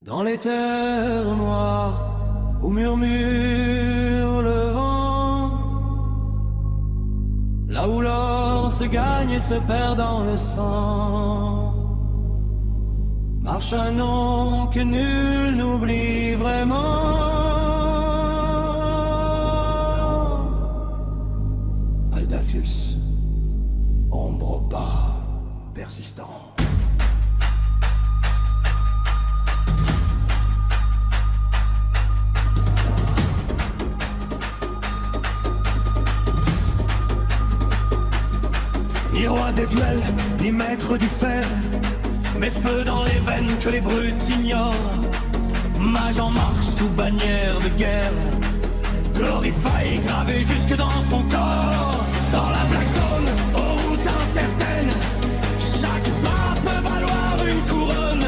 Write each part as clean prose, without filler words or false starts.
Dans les terres noires où murmure le vent, là où l'or se gagne et se perd dans le sang, marche un nom que nul n'oublie vraiment. Aldafius, ombre au pas persistant. Ni roi des duels, ni maître du fer, mais feu dans les veines que les brutes ignorent. Mage en marche sous bannière de guerre, Glorify gravé jusque dans son corps. Dans la black zone, aux routes incertaines, chaque pas peut valoir une couronne.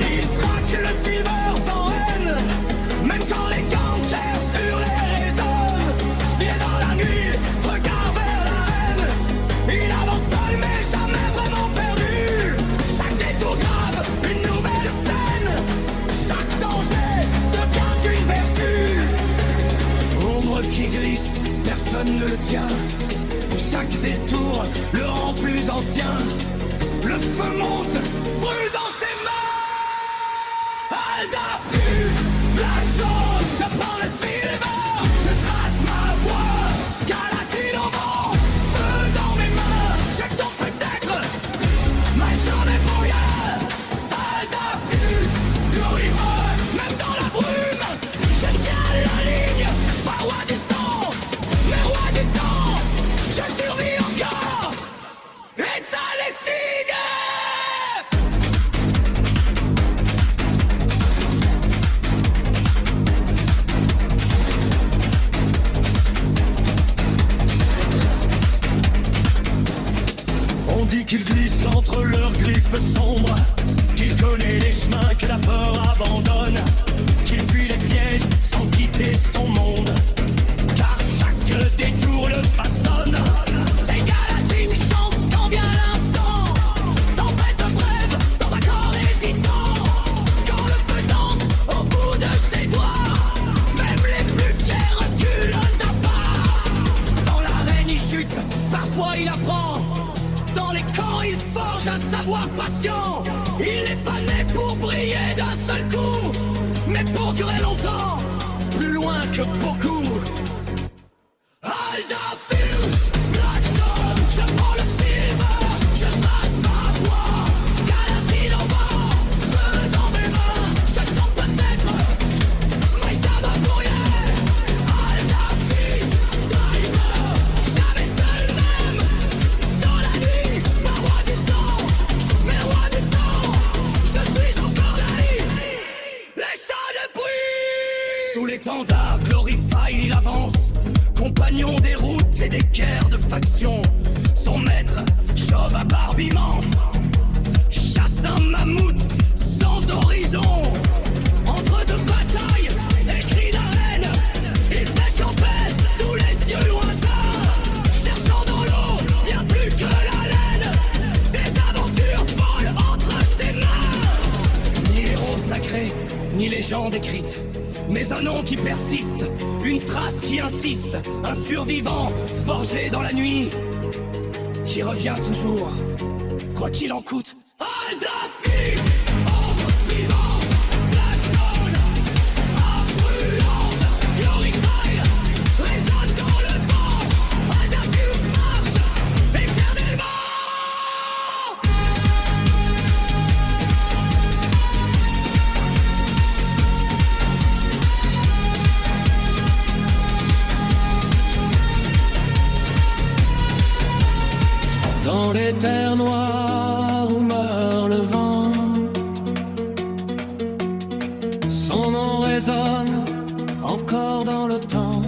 Il traque le silver sans haine, même quand les gangsters hurlent et résonnent. Fier dans la nuit, regard vers la haine, il avance seul mais jamais vraiment perdu. Chaque détour grave, une nouvelle scène, chaque danger devient une vertu. Ombre qui glisse, personne ne le tient. Chaque détour le rend plus ancien. Le feu monte, brûle dans ses mains. Aldafius, Black Zone, je prends le silver, je trace ma voie. Galatine au vent, feu dans mes mains. Je tombe peut-être, mais jamais pour rien. Aldafius, glorieux, même dans la brume, je tiens la ligne. Pas roi du sang, mais roi du temps. Je survis encore, et ça les signe. On dit qu'il glisse entre leurs griffes sombres, qu'il connaît les chemins que la peur abandonne, qu'il fuit les pièges sans quitter son monde, car chaque détour le façonne. Ces Galatines chantent quand vient l'instant, tempête brève dans un corps hésitant. Quand le feu danse au bout de ses doigts, même les plus fiers reculent d'un pas. Dans l'arène il chute, parfois il apprend. Dans les camps il forge un savoir patient. Il n'est pas né pour briller d'un seul coup, mais pour durer longtemps, plus loin que beaucoup. Aldafius, Black Zone, je prends le silver, je trace ma voie. Galatine au vent, feu dans mes mains. Je tombe peut-être, mais ça va pour rien. Aldafius, driver, jamais seul même. Dans la nuit, pas roi du sang, mais roi du temps. Je suis encore là, les chats de bruit. Sous l'étendard Glorify, il avance, compagnon des routes et des guerres de factions. Son maître, chauve à barbe immense, chasse un mammouth sans horizon. Entre deux batailles, et cris d'arène, il pêche en paix sous les cieux lointains, cherchant dans l'eau bien plus que la laine, des aventures folles entre ses mains. Ni héros sacré, ni légende écrite, mais un nom qui persiste, une trace qui insiste, un survivant forgé dans la nuit, qui revient toujours, quoi qu'il en coûte. Aldafius, ombre vivante, Black Zone, âme brûlante, Glorify, résonne dans le vent. Aldafius marche éternellement. Dans les terres noires où meurt le vent, son nom résonne encore dans le temps.